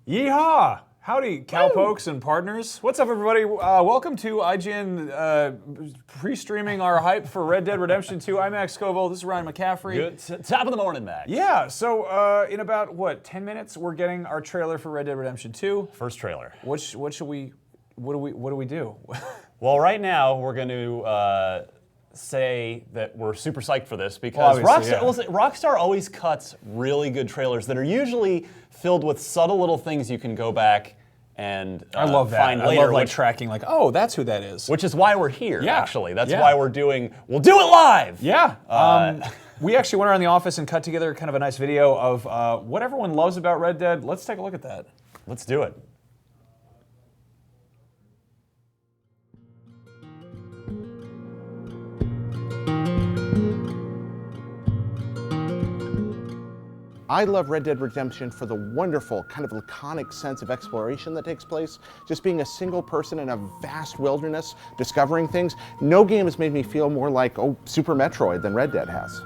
Yeehaw! Howdy, cowpokes and partners. What's up, everybody? Welcome to IGN pre-streaming our hype for Red Dead Redemption 2. I'm Max Scoville. This is Ryan McCaffrey. Good. Top of the morning, Max. Yeah, so in about, 10 minutes, we're getting our trailer for Red Dead Redemption 2. First trailer. What do we do? Well, right now, we're going to say that we're super psyched for this because Rockstar always cuts really good trailers that are usually filled with subtle little things you can go back and I love that. find I later. love tracking oh, that's who that is. Which is why we're here, Yeah. actually. That's Yeah. why we'll do it live! Yeah. We actually went around the office and cut together kind of a nice video of what everyone loves about Red Dead. Let's take a look at that. Let's do it. I love Red Dead Redemption for the wonderful, kind of laconic sense of exploration that takes place. Just being a single person in a vast wilderness, discovering things. No game has made me feel more like, Super Metroid than Red Dead has.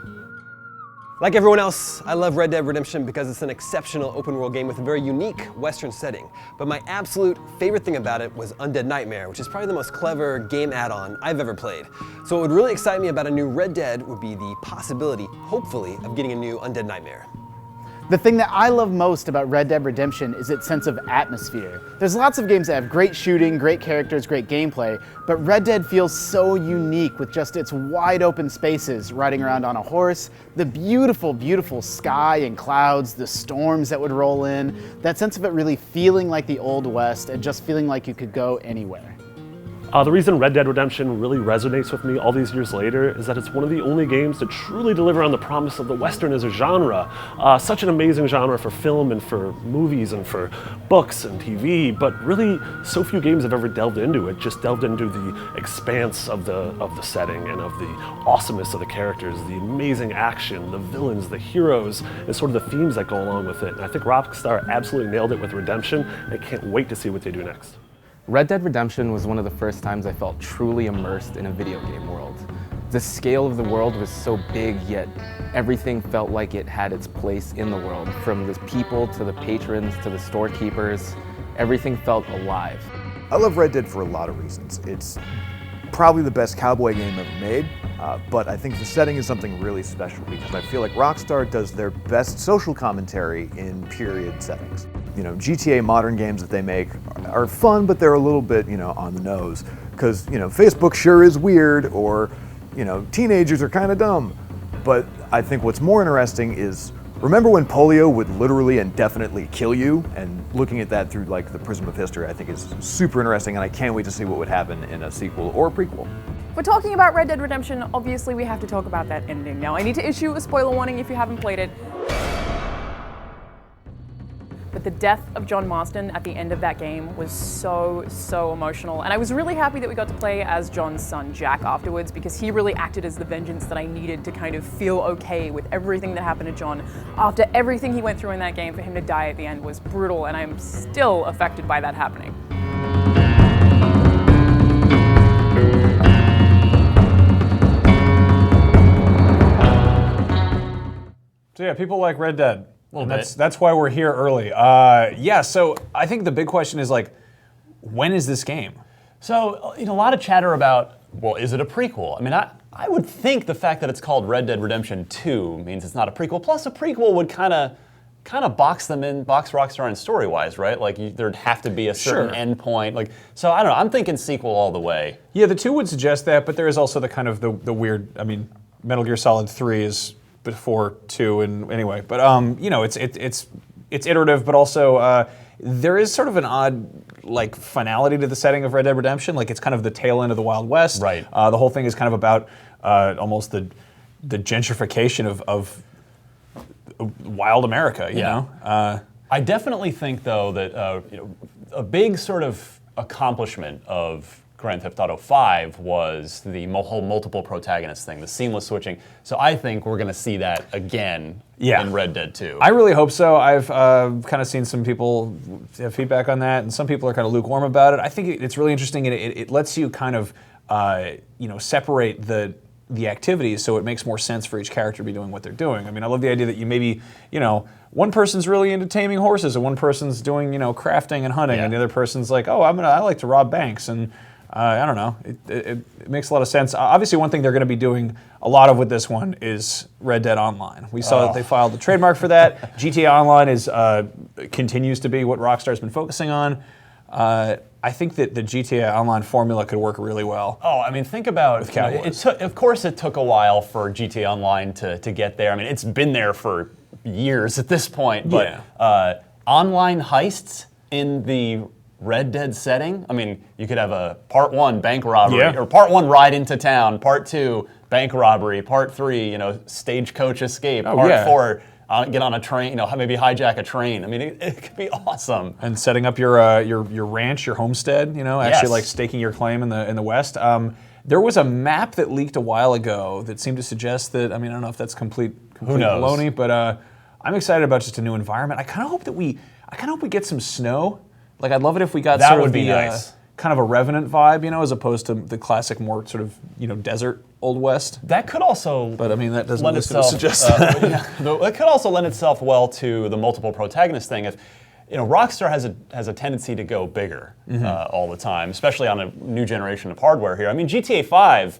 Like everyone else, I love Red Dead Redemption because it's an exceptional open world game with a very unique Western setting. But my absolute favorite thing about it was Undead Nightmare, which is probably the most clever game add-on I've ever played. So what would really excite me about a new Red Dead would be the possibility, hopefully, of getting a new Undead Nightmare. The thing that I love most about Red Dead Redemption is its sense of atmosphere. There's lots of games that have great shooting, great characters, great gameplay, but Red Dead feels so unique with just its wide open spaces, riding around on a horse, the beautiful, beautiful sky and clouds, the storms that would roll in, that sense of it really feeling like the Old West and just feeling like you could go anywhere. The reason Red Dead Redemption really resonates with me all these years later is that it's one of the only games to truly deliver on the promise of the Western as a genre. Such an amazing genre for film and for movies and for books and TV, but really so few games have ever delved into it, just delved into the expanse of the setting and of the awesomeness of the characters, the amazing action, the villains, the heroes, and sort of the themes that go along with it. And I think Rockstar absolutely nailed it with Redemption. I can't wait to see what they do next. Red Dead Redemption was one of the first times I felt truly immersed in a video game world. The scale of the world was so big, yet everything felt like it had its place in the world. From the people to the patrons to the storekeepers, everything felt alive. I love Red Dead for a lot of reasons. It's probably the best cowboy game ever made, but I think the setting is something really special because I feel like Rockstar does their best social commentary in period settings. You know, GTA modern games that they make are fun, but they're a little bit, on the nose. Because, Facebook sure is weird, or, teenagers are kind of dumb. But I think what's more interesting is, remember when polio would literally and definitely kill you? And looking at that through the prism of history, I think is super interesting, and I can't wait to see what would happen in a sequel or a prequel. If we're talking about Red Dead Redemption, obviously we have to talk about that ending. Now, I need to issue a spoiler warning if you haven't played it. But the death of John Marston at the end of that game was so emotional. And I was really happy that we got to play as John's son, Jack, afterwards, because he really acted as the vengeance that I needed to kind of feel okay with everything that happened to John. After everything he went through in that game, for him to die at the end was brutal, and I'm still affected by that happening. So yeah, people like Red Dead. Well, that's why we're here early. So I think the big question is when is this game? So, a lot of chatter about, well, is it a prequel? I mean, I would think the fact that it's called Red Dead Redemption 2 means it's not a prequel. Plus, a prequel would kind of box Rockstar in story-wise, right? There'd have to be a certain endpoint. So I don't know. I'm thinking sequel all the way. Yeah, the 2 would suggest that, but there is also the kind of the weird. I mean, Metal Gear Solid 3 is before 2, and anyway, but it's iterative, but also there is sort of an odd finality to the setting of Red Dead Redemption. It's kind of the tail end of the Wild West. Right. The whole thing is kind of about almost the gentrification of wild America. You know. I definitely think though that a big sort of accomplishment of Grand Theft Auto 5 was the whole multiple protagonist thing, the seamless switching. So I think we're going to see that again in Red Dead 2. I really hope so. I've kind of seen some people have feedback on that, and some people are kind of lukewarm about it. I think it's really interesting, and it lets you kind of separate the the activities, so it makes more sense for each character to be doing what they're doing. I mean, I love the idea that you maybe, one person's really into taming horses, and one person's doing, crafting and hunting, and the other person's like, oh, I like to rob banks, and I don't know. It makes a lot of sense. Obviously, one thing they're going to be doing a lot of with this one is Red Dead Online. We saw that they filed the trademark for that. GTA Online continues to be what Rockstar's been focusing on. I think that the GTA Online formula could work really well. Oh, I mean, think about Cowboys. Of course, it took a while for GTA Online to get there. I mean, it's been there for years at this point. But online heists in the Red Dead setting. I mean, you could have a part 1 bank robbery, or part 1 ride into town, part 2 bank robbery, part 3 stagecoach escape, part 4 get on a train, maybe hijack a train. I mean, it could be awesome. And setting up your ranch, your homestead, actually like staking your claim in the West. There was a map that leaked a while ago that seemed to suggest that, I mean, I don't know if that's complete baloney, but I'm excited about just a new environment. I kind of hope we get some snow. Like, I'd love it if we got that sort would of be the nice. Kind of a Revenant vibe, as opposed to the classic, more sort of desert Old West. That could also, but I mean, that doesn't lend itself, suggest. It could also lend itself well to the multiple protagonist thing. If Rockstar has a tendency to go bigger all the time, especially on a new generation of hardware here. I mean, GTA 5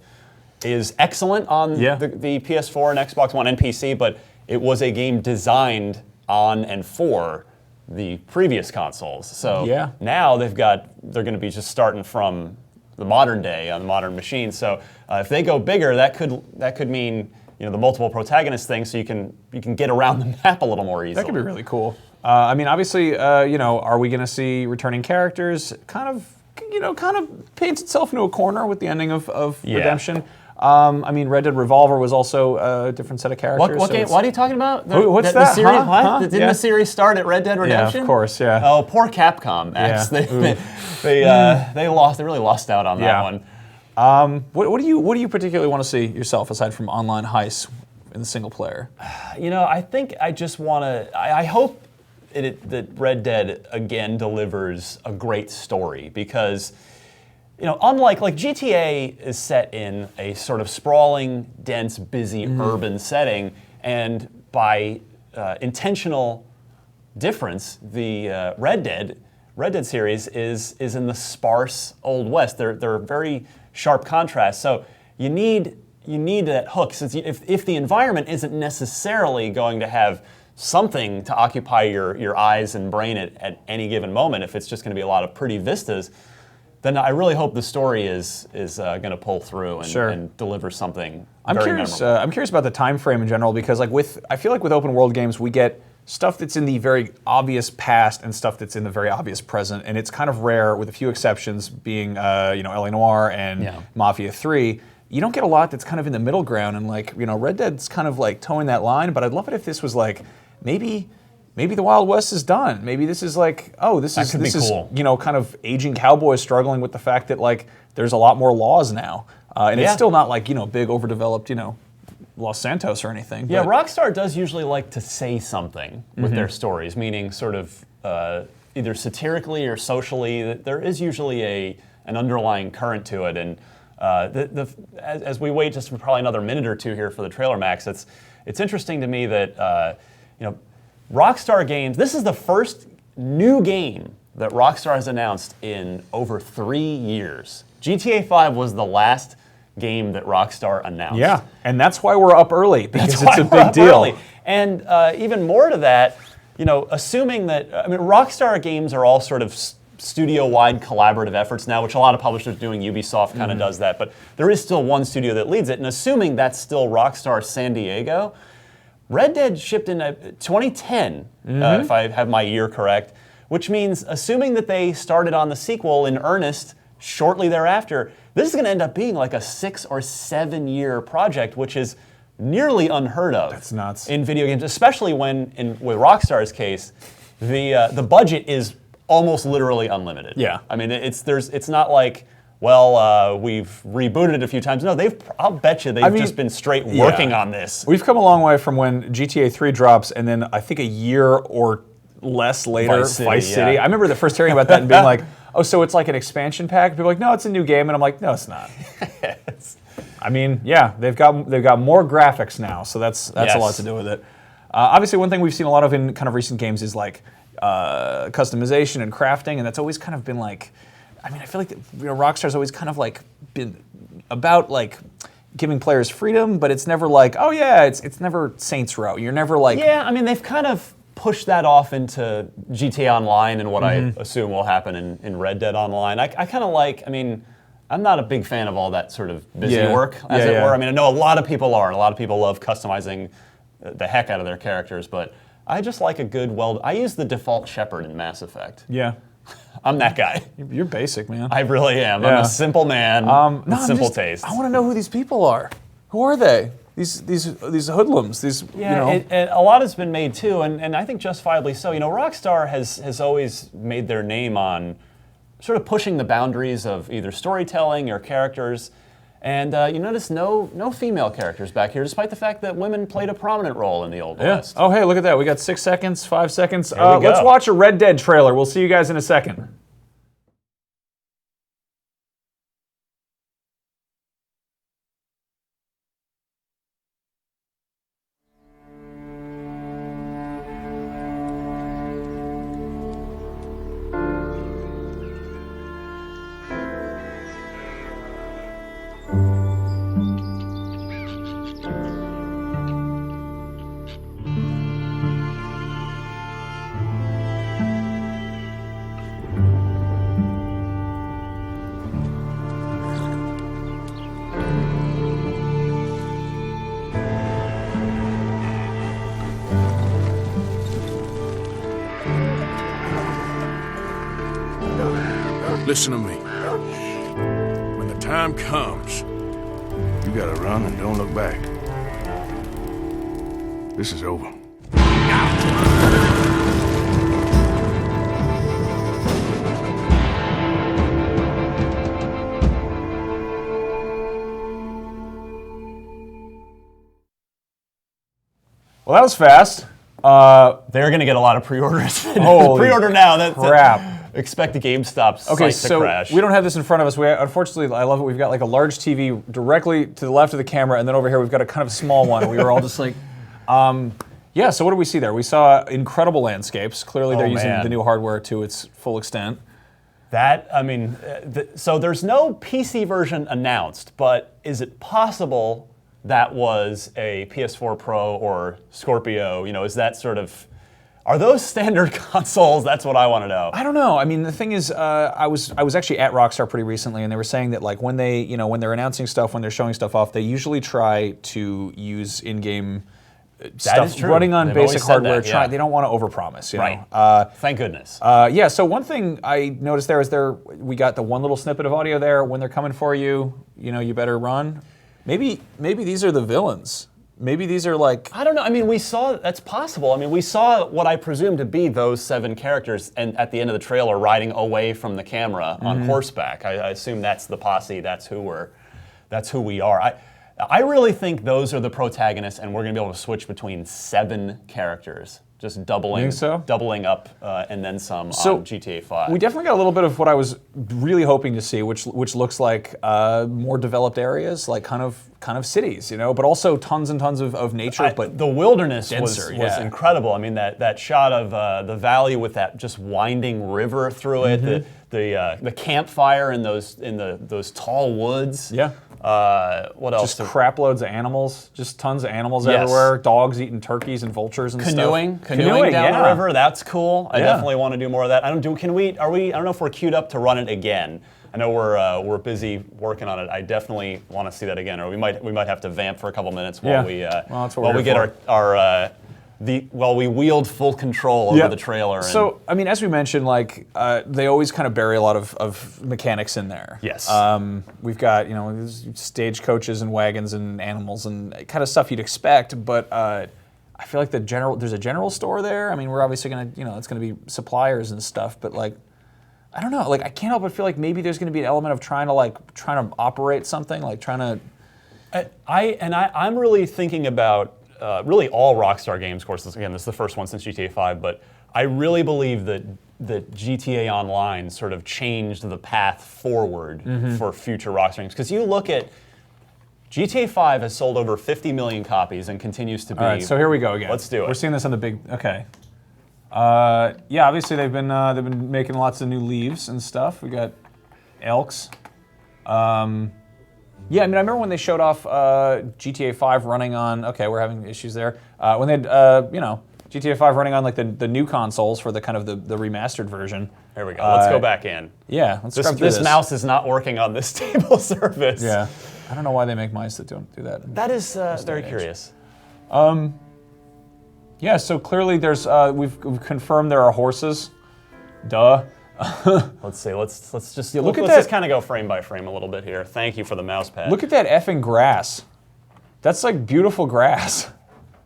is excellent on the PS4 and Xbox One and PC, but it was a game designed on and for the previous consoles. So now they're going to be just starting from the modern day on the modern machine. So if they go bigger, that could mean the multiple protagonist thing. So you can get around the map a little more easily. That could be really cool. I mean, obviously, are we going to see returning characters? Kind of paints itself into a corner with the ending of Redemption. I mean, Red Dead Revolver was also a different set of characters. What game? What are you talking about? What's that? The series? Huh? What? Huh? Didn't the series start at Red Dead Redemption? Yeah, of course. Yeah. Oh, poor Capcom, Max. They lost. They really lost out on that one. What do you particularly want to see yourself aside from online heists in the single player? I think I just want to. I hope that Red Dead again delivers a great story, because unlike GTA is set in a sort of sprawling, dense, busy urban setting, and by intentional difference, the Red Dead series is in the sparse Old West. They're very sharp contrasts. So you need that hook. Since if the environment isn't necessarily going to have something to occupy your eyes and brain at any given moment, if it's just going to be a lot of pretty vistas, then I really hope the story is going to pull through and deliver something. I'm curious about the time frame in general, because I feel like with open world games we get stuff that's in the very obvious past and stuff that's in the very obvious present, and it's kind of rare, with a few exceptions being LA Noire and Mafia 3. You don't get a lot that's kind of in the middle ground, and Red Dead's kind of towing that line. But I'd love it if this was maybe the Wild West is done. Maybe this is this is cool. Kind of aging cowboys struggling with the fact that there's a lot more laws now, and it's still not big overdeveloped Los Santos or anything. Yeah, Rockstar does usually like to say something with their stories, meaning sort of either satirically or socially. There is usually an underlying current to it, and as we wait just for probably another minute or two here for the trailer, Max, it's interesting to me that Rockstar Games, this is the first new game that Rockstar has announced in over 3 years. GTA 5 was the last game that Rockstar announced. Yeah, and that's why we're up early, because it's a big deal. Early. And even more to that, assuming that, Rockstar games are all sort of studio-wide collaborative efforts now, which a lot of publishers are doing. Ubisoft kind of does that, but there is still one studio that leads it. And assuming that's still Rockstar San Diego, Red Dead shipped in 2010, if I have my year correct, which means, assuming that they started on the sequel in earnest shortly thereafter, this is going to end up being like a 6 or 7 year project, which is nearly unheard of. That's nuts. In video games, especially with Rockstar's case, the budget is almost literally unlimited. Yeah. I mean, it's not like, well, we've rebooted it a few times. No, I'll bet you they've just been straight working on this. We've come a long way from when GTA 3 drops, and then I think a year or less later, Vice City. I remember the first hearing about that and being like, oh, so it's like an expansion pack? People are like, no, it's a new game. And I'm like, no, it's not. I mean, yeah, they've got more graphics now, so that's Yes. a lot to do with it. Obviously, one thing we've seen a lot of in kind of recent games is like customization and crafting, and that's always kind of been like, I mean, I feel like Rockstar's always kind of like been about like giving players freedom, but it's never like, oh yeah, it's never Saints Row. You're never like, Yeah, I mean, they've kind of pushed that off into GTA Online and what I assume will happen in Red Dead Online. I kind of like, I mean, I'm not a big fan of all that sort of busy Yeah. work, as Yeah, it yeah. were. I mean, I know a lot of people are, and a lot of people love customizing the heck out of their characters, but I just like a good, I use the default Shepherd in Mass Effect. yeah, I'm that guy. you're basic, man. I really am. Yeah. I'm a simple man No, with I'm simple just- tastes. I want to know who these people are. Who are they? These hoodlums. These Yeah, and a lot has been made too, and I think justifiably so. You know, Rockstar has always made their name on sort of pushing the boundaries of either storytelling or characters. And you notice no female characters back here, despite the fact that women played a prominent role in the Old Yeah. West. Oh, hey, look at that. We got 6 seconds, 5 seconds. we go. Let's watch a Red Dead trailer. We'll see you guys in a second. Listen to me. When the time comes, you gotta run and don't look back. This is over. Well, that was fast. They're going to get a lot of pre-orders. Holy Pre-order now. That's crap. Expect the GameStop Okay, site to so crash. we don't have this in front of us. Unfortunately, I love it. We've got like a large TV directly to the left of the camera, and then over here we've got a kind of small one. We were all just like, yeah. So what do we see there? We saw incredible landscapes. Clearly, they're using man. the new hardware to its full extent. That, I mean, so there's no PC version announced, but is it possible that was a PS4 Pro or Scorpio? You know, is that sort of, are those standard consoles? That's what I want to know. I don't know. I mean, the thing is, I was actually at Rockstar pretty recently, and they were saying that like when they're announcing stuff, when they're showing stuff off, they usually try to use in-game stuff is true. running on They've basic always said hardware. that, yeah. They don't want to overpromise, you Right. know. Thank goodness. Yeah. So one thing I noticed there is we got the one little snippet of audio there. When they're coming for you, you know, you better run. Maybe these are the villains. Maybe these are like. I don't know. I mean, we saw, that's possible. I mean, we saw what I presume to be those 7 characters and at the end of the trailer riding away from the camera on horseback. I assume that's the posse, that's who we are. I really think those are the protagonists, and we're going to be able to switch between 7 characters, just doubling up and then some on GTA 5. We definitely got a little bit of what I was really hoping to see, which looks like more developed areas, like kind of cities, you know, but also tons and tons of nature. But the wilderness denser, was incredible. I mean, that shot of the valley with that just winding river through it, the campfire in those tall woods. Yeah. What else? Just crap loads of animals, just tons of animals Yes. everywhere. Dogs eating turkeys and vultures and Canoeing stuff. down yeah. the river. That's cool. I Yeah. definitely want to do more of that. I don't know if we're queued up to run it again. I know we're busy working on it. I definitely want to see that again, or we might have to vamp for a couple minutes while that's what while we're we here get while we wield full control over the trailer. And So, I mean, as we mentioned, like they always kind of bury a lot of mechanics in there. Yes. We've got stagecoaches and wagons and animals and kind of stuff you'd expect, but I feel like there's a general store there. I mean, we're obviously gonna, it's gonna be suppliers and stuff, but like, I don't know. Like, I can't help but feel like maybe there's gonna be an element of trying to operate something, like trying to. I'm really thinking about really all Rockstar games. Of course, this is the first one since GTA 5, but I really believe that GTA Online sort of changed the path forward for future Rockstar games. Because you look at GTA 5 has sold over 50 million copies and continues to be. All right, so here we go again. Let's do it. We're seeing this on the big. Okay. Yeah, obviously they've been making lots of new leaves and stuff. We got elks. Yeah, I mean, I remember when they showed off GTA 5 running on. Okay, we're having issues there. When they had, GTA 5 running on like the new consoles for the kind of the remastered version. There we go. Let's go back in. Yeah, let's scrub through this mouse is not working on this table surface. Yeah, I don't know why they make mice that don't do that. That is very curious. Yeah, so clearly there's we've confirmed there are horses. Duh. Let's see. Let's just look at let's that. just kind of go frame by frame a little bit here. Thank you for the mouse pad. Look at that effing grass. That's like beautiful grass.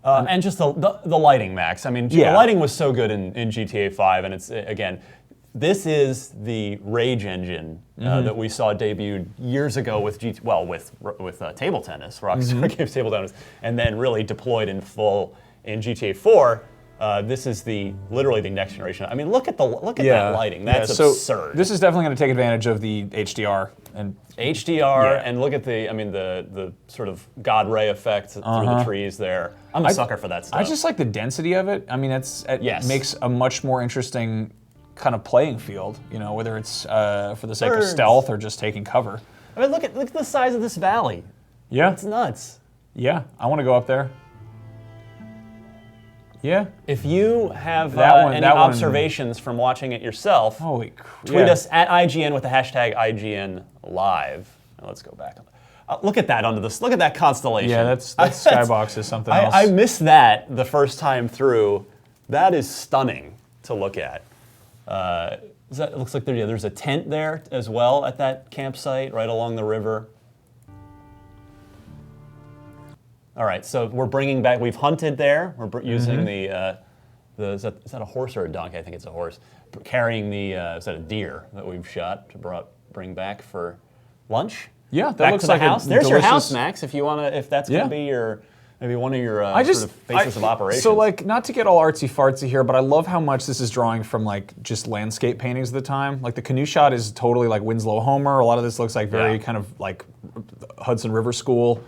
And just the lighting, Max. I mean, Yeah. the lighting was so good in GTA 5, and it's again, this is the Rage engine that we saw debuted years ago with with table tennis, Rockstar Games table tennis, and then really deployed in full in GTA 4. This is literally the next generation. I mean, look at that lighting. That's so absurd. This is definitely going to take advantage of the HDR and HDR, and look at the sort of God ray effect through the trees there. I'm a sucker for that stuff. I just like the density of it. I mean, it makes a much more interesting kind of playing field. You know, whether it's for the sake of stealth or just taking cover. I mean, look at the size of this valley. Yeah, It's nuts. yeah. I want to go up there. Yeah. If you have any that one- observations from watching it yourself, Holy crap. tweet us at IGN with the hashtag IGN Live. Now let's go back. Look at that Look at that constellation. Yeah, that skybox is something else. I missed that the first time through. That is stunning to look at. It looks like there's a tent there as well at that campsite right along the river. All right, so we're bringing back. We've hunted there. We're using is that a horse or a donkey? I think it's a horse. Carrying is that a deer that we've shot to bring back for lunch? Yeah, that back looks to the like house. a There's your delicious- house, Max. If you wanna, if that's gonna be your maybe one of your sort of basis of operations. So like, not to get all artsy fartsy here, but I love how much this is drawing from like just landscape paintings of the time. Like the canoe shot is totally like Winslow Homer. A lot of this looks like very kind of like Hudson River School.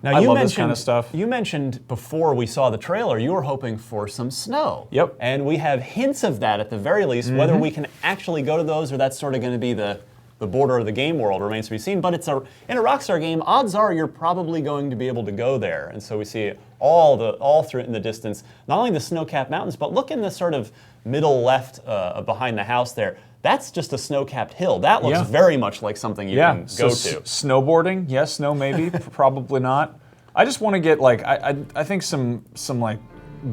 Now, I love this kind of stuff. You mentioned before we saw the trailer, you were hoping for some snow. Yep. And we have hints of that at the very least. Whether we can actually go to those or that's sort of going to be the border of the game world remains to be seen. But in a Rockstar game, odds are you're probably going to be able to go there. And so we see all through it in the distance, not only the snow-capped mountains, but look in the sort of middle left behind the house there. That's just a snow-capped hill. That looks very much like something you can go to. Snowboarding, yes, snow maybe, probably not. I just want to get like I think some like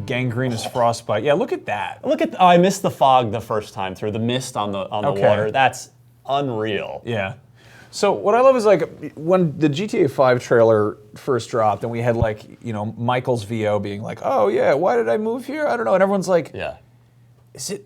gangrenous frostbite. Yeah, look at that. I missed the fog the first time through, the mist on the water. That's unreal. Yeah. So what I love is like when the GTA 5 trailer first dropped and we had like, Michael's VO being like, "Oh yeah, why did I move here? I don't know." And everyone's like, "Is it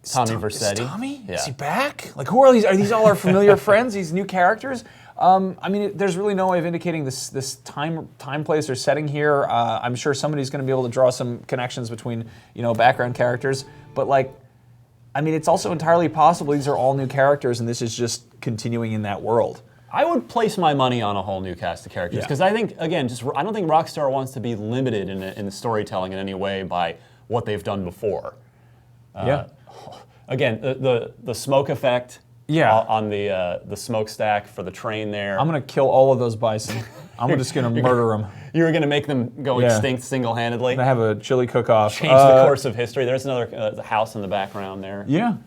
Tommy Is Vercetti? Tommy? Yeah. Is he back? Like, who are these? Are these all our familiar friends? These new characters? I mean, there's really no way of indicating this time, place, or setting here. I'm sure somebody's going to be able to draw some connections between, background characters. But like, I mean, it's also entirely possible these are all new characters, and this is just continuing in that world. I would place my money on a whole new cast of characters because I think, again, I don't think Rockstar wants to be limited in the storytelling in any way by what they've done before. Again, the smoke effect on the smokestack for the train there. I'm going to kill all of those bison. I'm just going to murder them. You're going to make them go extinct single-handedly? I'm going to have a chili cook-off. Change the course of history. There's another house in the background there. Yeah.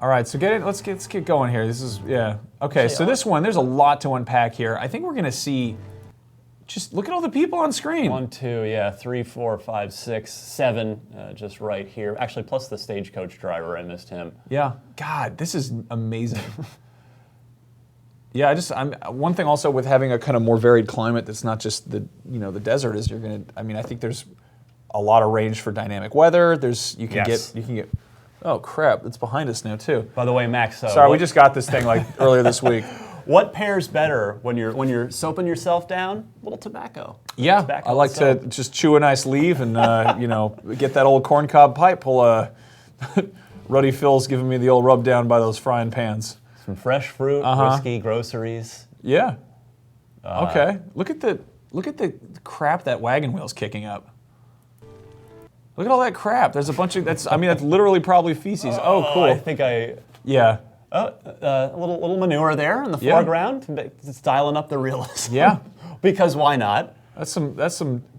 All right, so let's get going here. This is, Okay, so this one, there's a lot to unpack here. I think we're going to see, just look at all the people on screen. 1, 2, 3, 4, 5, 6, 7, just right here. Actually, plus the stagecoach driver, I missed him. Yeah, God, this is amazing. One thing also with having a kind of more varied climate that's not just the desert is I think there's a lot of range for dynamic weather. You can get. Oh crap! It's behind us now too. By the way, Max. Sorry, we just got this thing like earlier this week. What pairs better when you're soaping yourself down? A little tobacco. Yeah, tobacco I like to just chew a nice leaf and get that old corncob pipe. Pull a Ruddy Phil's giving me the old rub down by those frying pans. Some fresh fruit, whiskey, groceries. Yeah. Okay. Look at the crap that wagon wheel's kicking up. Look at all that crap. There's a bunch of that's literally probably feces. Oh, cool. I think Yeah. a little manure there in the foreground, styling up the realism. Yeah. Because why not? That's some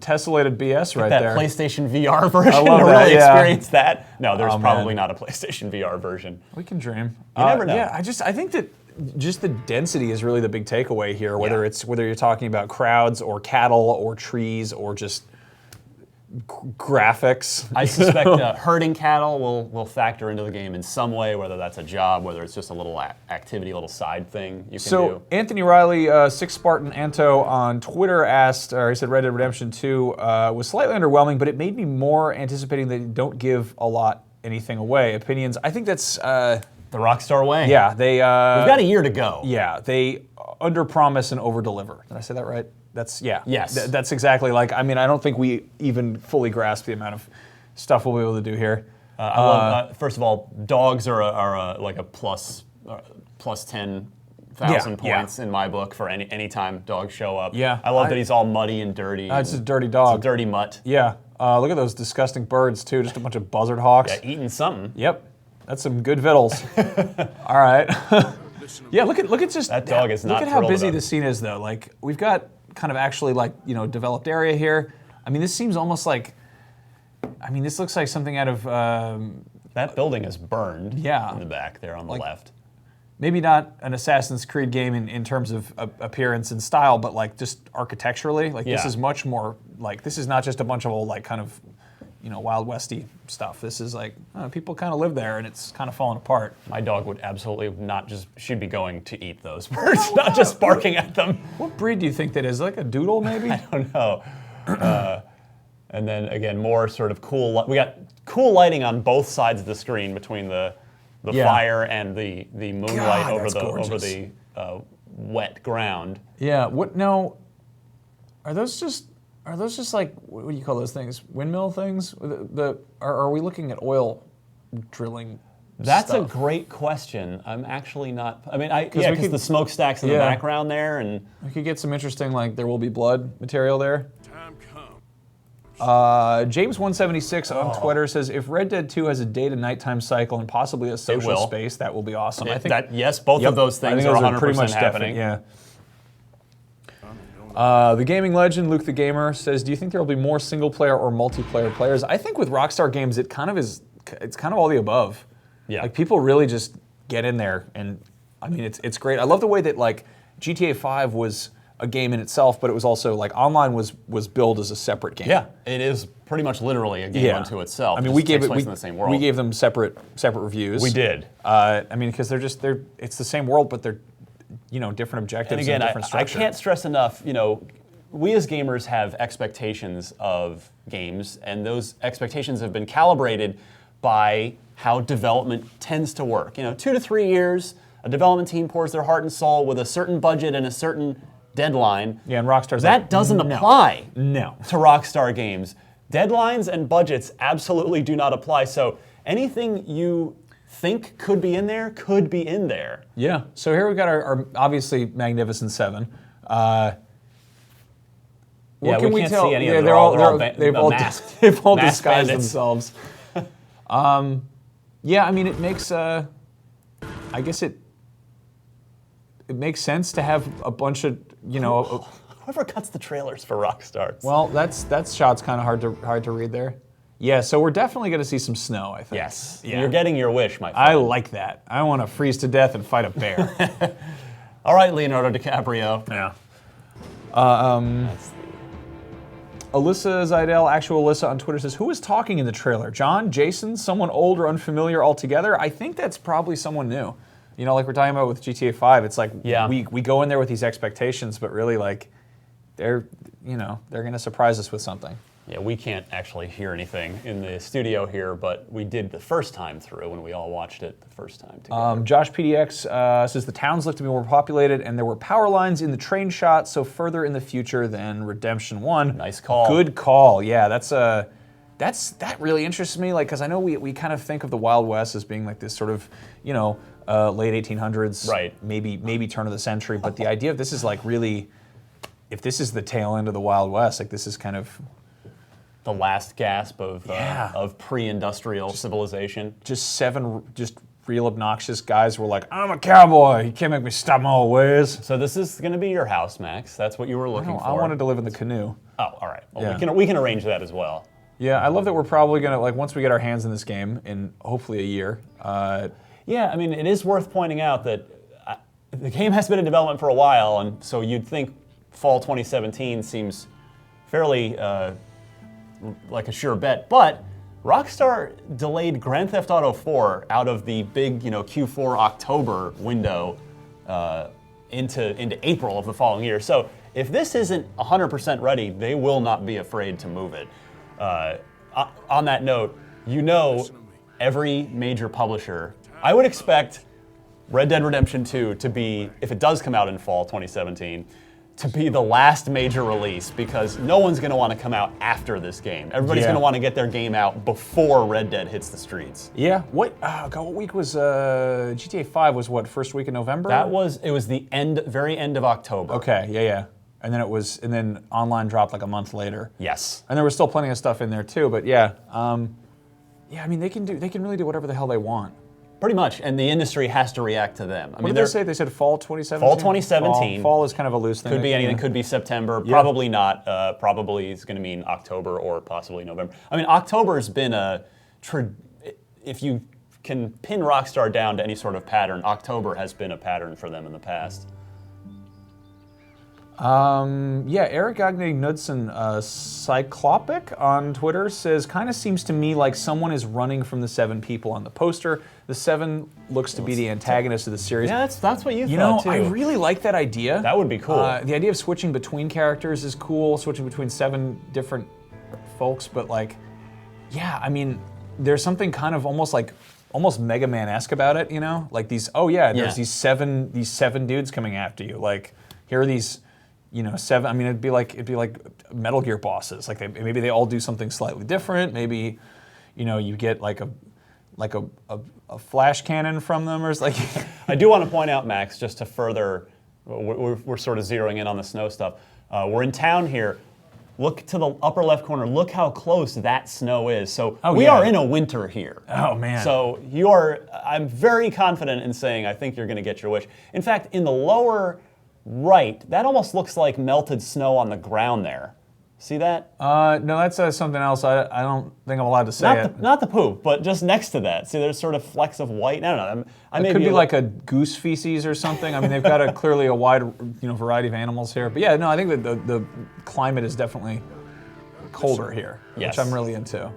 tessellated BS right That there. PlayStation VR version I love to that, really yeah. experience that. No, there's Oh, probably man. not a PlayStation VR version. We can dream. You never know. Yeah, I think that just the density is really the big takeaway here. Whether you're talking about crowds or cattle or trees or just graphics. I suspect herding cattle will factor into the game in some way, whether that's a job, whether it's just a little activity, a little side thing you can do. Anthony Riley, Six Spartan Anto on Twitter asked, or he said Red Dead Redemption 2 was slightly underwhelming, but it made me more anticipating that they don't give a lot anything away. Opinions, I think that's... the Rockstar way. Yeah, they... We've got a year to go. Yeah, they under-promise and over-deliver. Did I say that right? That's, yeah. Yes. That's exactly like, I don't think we even fully grasp the amount of stuff we'll be able to do here. I love, first of all, dogs are like a plus 10,000 points in my book for any time dogs show up. Yeah. I love that he's all muddy and dirty. It's a dirty dog. It's a dirty mutt. Yeah. Look at those disgusting birds, too. Just a bunch of buzzard hawks. Yeah, eating something. Yep. That's some good victuals. All right. Yeah, look at just... That dog is not Look at how thrilled busy about it. the scene is, though. Like, we've got kind of actually, like, developed area here. This seems almost like... this looks like something out of... That building is burned in the back there on the left. Maybe not an Assassin's Creed game in terms of appearance and style, but, like, just architecturally. Like, this is much more... Like, this is not just a bunch of old, like, kind of... Wild Westy stuff. This is like, people kind of live there and it's kind of falling apart. My dog would absolutely she'd be going to eat those birds, not just barking at them. What breed do you think that is? Like a doodle, maybe? I don't know. And then again, more sort of cool, we got cool lighting on both sides of the screen between the fire and the moonlight over the wet ground. Yeah, are those just like, what do you call those things? Windmill things? Are we looking at oil drilling That's stuff? a great question. I'm actually not, we because could- the smokestacks in the background there, and We could get some interesting, like, there will be blood material there. Time comes. James176 on Twitter says, if Red Dead 2 has a day to nighttime cycle and possibly a social will. space, that will be awesome. I think that, yes, both of those I things think are those 100% pretty much happening. definite, yeah. The gaming legend, Luke the Gamer, says, do you think there will be more single-player or multiplayer players? I think with Rockstar Games, it's kind of all the above. Yeah. Like, people really just get in there, and, it's great. I love the way that, like, GTA 5 was a game in itself, but it was also, like, online was billed as a separate game. Yeah, it is pretty much literally a game unto itself. we takes place in the same world. we gave them separate reviews. We did. Because it's the same world, but they're different objectives And again, different I structure. can't stress enough, we as gamers have expectations of games, and those expectations have been calibrated by how development tends to work. 2 to 3 years, a development team pours their heart and soul with a certain budget and a certain deadline. Yeah, and Rockstar's that like, doesn't no. apply No. to Rockstar Games. Deadlines and budgets absolutely do not apply. So anything you think could be in there could be in there. Yeah. So here we've got our obviously magnificent 7. What Yeah, can we can't tell? see any of Yeah, them. they've all masked. they've all Masked disguised bandits. themselves. Yeah, it makes. I guess it makes sense to have a bunch of Whoever cuts the trailers for Rockstar. Well, that shot's kind of hard to read there. Yeah, so we're definitely going to see some snow, I think. Yes. Yeah. You're getting your wish, my friend. I like that. I want to freeze to death and fight a bear. All right, Leonardo DiCaprio. Yeah. Alyssa Zidell, actual Alyssa on Twitter says, who was talking in the trailer? John, Jason, someone old or unfamiliar altogether? I think that's probably someone new. Like we're talking about with GTA 5, it's like we go in there with these expectations, but really like they're going to surprise us with something. Yeah, we can't actually hear anything in the studio here, but we did the first time through when we all watched it the first time together. Josh PDX says the towns looked to be more populated and there were power lines in the train shot, so further in the future than Redemption 1. Nice call. Good call. Yeah, that really interests me, like, because I know we kind of think of the Wild West as being like this sort of, late 1800s, Right. Maybe turn of the century. But the idea of this is like really, if this is the tail end of the Wild West, like this is kind of The last gasp of Yeah. of pre-industrial civilization. just seven real obnoxious guys were like, I'm a cowboy. You can't make me stop my old ways. So this is going to be your house, Max. That's what you were looking for. I wanted to live in the canoe. Oh, all right. Well, Yeah. we can arrange that as well. Yeah, I love that we're probably gonna like once we get our hands in this game in hopefully a year. Yeah, I mean, it is worth pointing out that the game has been in development for a while, and so you'd think fall 2017 seems fairly like a sure bet. But Rockstar delayed Grand Theft Auto 4 out of the big, Q4 October window into April of the following year. So if this isn't 100% ready, they will not be afraid to move it. On that note, every major publisher, I would expect Red Dead Redemption 2 to be, if it does come out in fall 2017, to be the last major release because no one's going to want to come out after this game. Everybody's Yeah. going to want to get their game out before Red Dead hits the streets. Yeah. What week was GTA 5 was what, first week in November? It was the very end of October. Okay, yeah. And then online dropped like a month later. Yes. And there was still plenty of stuff in there too, but yeah. I mean they can really do whatever the hell they want. Pretty much, and the industry has to react to them. What did they say? They said fall 2017? Fall 2017. Fall is kind of a loose thing. Could be anything. Yeah. Could be September. Yeah. Probably not. Probably it's going to mean October or possibly November. I mean, October's been if you can pin Rockstar down to any sort of pattern, October has been a pattern for them in the past. Eric Agne Knudsen, Cyclopic on Twitter says, kind of seems to me like someone is running from the 7 people on the poster. The 7 looks to be the antagonist of the series. Yeah, that's what you thought too. I really like that idea. That would be cool. The idea of switching between characters is cool, switching between 7 different folks, but like, yeah, I mean, there's something kind of almost Mega Man-esque about it, Like there's these seven dudes coming after you. Like, here are these 7. I mean, it'd be like Metal Gear bosses. Like maybe they all do something slightly different. Maybe, you get like a flash cannon from them, or like. I do want to point out, Max, just to further, we're sort of zeroing in on the snow stuff. We're in town here. Look to the upper left corner. Look how close that snow is. So we are in a winter here. Oh man. So I'm very confident in saying I think you're going to get your wish. In fact, in the lower right, that almost looks like melted snow on the ground there. See that? No, that's something else. I don't think I'm allowed to say it. Not the poop, but just next to that. See, there's sort of flecks of white. I don't know. It could be like a goose feces or something. I mean, they've got clearly a wide, variety of animals here. But yeah, no, I think that the climate is definitely colder here, Yes. which I'm really into. When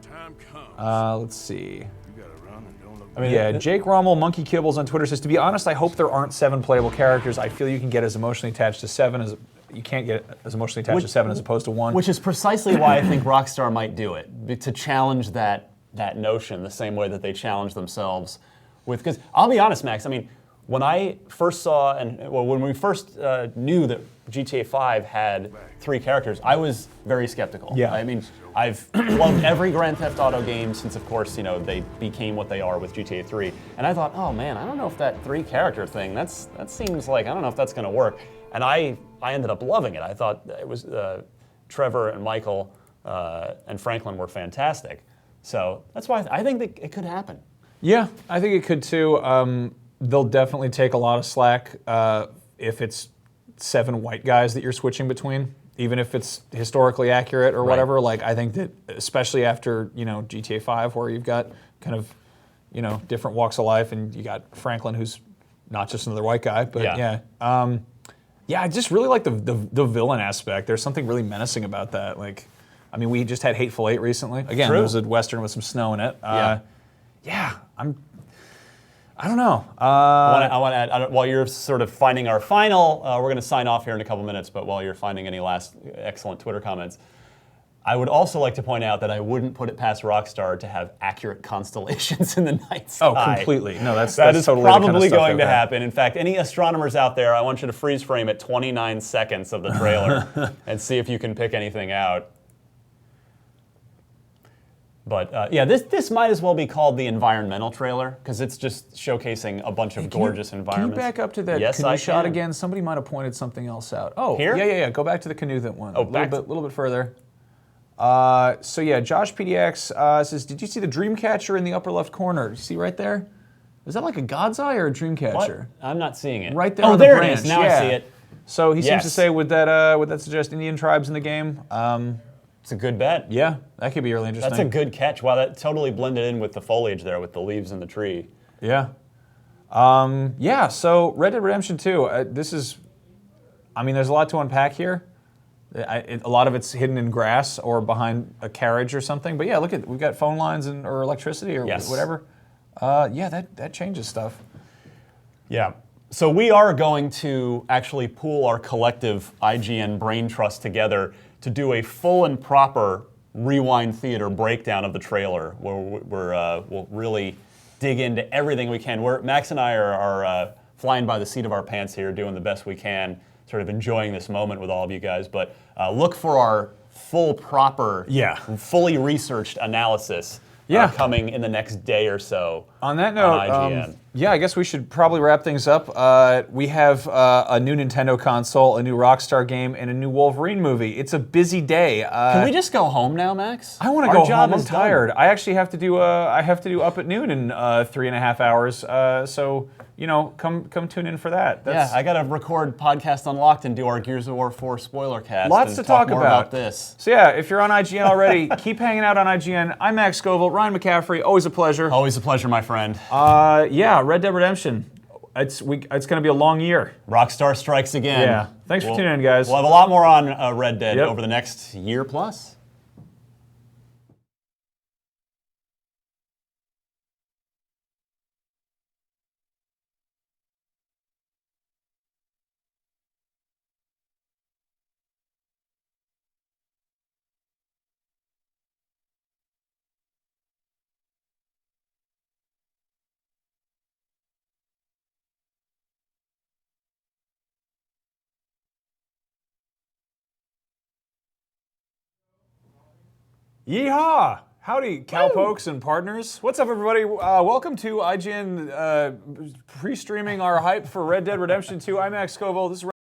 the time comes, Let's see. you gotta run and don't look I mean, Yeah, Jake Rommel, Monkey Kibbles on Twitter says, to be honest, I hope there aren't 7 playable characters. I feel you can get as emotionally attached to 7 as you can't get as emotionally attached to 7 as opposed to 1. Which is precisely why I think Rockstar might do it, to challenge that notion the same way that they challenge themselves with. Because I'll be honest, Max. I mean, when I first saw when we first knew that GTA 5 had 3 characters, I was very skeptical. Yeah. I mean, I've loved every Grand Theft Auto game since, of course, they became what they are with GTA 3. And I thought, oh man, I don't know if that 3-character thing, that seems like, I don't know if that's going to work. And I ended up loving it. I thought it was Trevor and Michael and Franklin were fantastic. So that's why I think that it could happen. Yeah, I think it could too. They'll definitely take a lot of slack if it's 7 white guys that you're switching between, even if it's historically accurate or whatever. Like, I think that, especially after GTA 5, where you've got kind of different walks of life, and you got Franklin, who's not just another white guy, but yeah. I just really like the villain aspect. There's something really menacing about that. Like, I mean, we just had Hateful Eight recently. Again, it was a Western with some snow in it. I don't know. I want to add, while you're sort of finding our final, we're going to sign off here in a couple minutes, but while you're finding any last excellent Twitter comments, I would also like to point out that I wouldn't put it past Rockstar to have accurate constellations in the night sky. Oh, completely. No, that's that is totally the kind of probably stuff going that to would happen. In fact, any astronomers out there, I want you to freeze frame at 29 seconds of the trailer and see if you can pick anything out. But yeah, this might as well be called the environmental trailer because it's just showcasing a bunch of gorgeous environments. Can you back up to that Yes, canoe I shot can. again? Somebody might have pointed something else out. Oh, Here? Yeah. Go back to the canoe that one. Oh, a little bit further. So yeah, Josh PDX says, did you see the Dreamcatcher in the upper left corner? You see right there? Is that like a God's Eye or a Dreamcatcher? What? I'm not seeing it. Right there Oh, on the there branch. it is. Now yeah. I see it. So he seems to Yes. say, would that suggest Indian tribes in the game? It's a good bet. Yeah, that could be really interesting. That's a good catch. Wow, that totally blended in with the foliage there, with the leaves in the tree. Yeah. Yeah, so Red Dead Redemption 2, this is, I mean, there's a lot to unpack here. A lot of it's hidden in grass or behind a carriage or something. But yeah, look at, we've got phone lines or electricity or Yes. whatever. Yeah, that changes stuff. Yeah. So we are going to actually pool our collective IGN brain trust together to do a full and proper Rewind Theater breakdown of the trailer, where we'll really dig into everything we can. Max and I are flying by the seat of our pants here, doing the best we can, sort of enjoying this moment with all of you guys. But look for our full, proper, fully researched analysis coming in the next day or so. On that note, on IGN. yeah, I guess we should probably wrap things up. We have a new Nintendo console, a new Rockstar game, and a new Wolverine movie. It's a busy day. Can we just go home now, Max? I want to Our go job home. I'm is done. tired. I actually have to do Up at Noon in 3.5 hours. So you know, come tune in for that. Yeah, I got to record Podcast Unlocked and do our Gears of War 4 spoiler cast. Lots and to talk more about. this. So yeah, if you're on IGN already, keep hanging out on IGN. I'm Max Scoville, Ryan McCaffrey. Always a pleasure. Always a pleasure, my friend. Yeah, Red Dead Redemption. It's going to be a long year. Rockstar strikes again. Yeah. Thanks for tuning in, guys. We'll have a lot more on Red Dead Yep. over the next year plus. Yeehaw! Howdy, cowpokes and partners. What's up, everybody? Welcome to IGN pre-streaming our hype for Red Dead Redemption 2. I'm Max Scoville. This is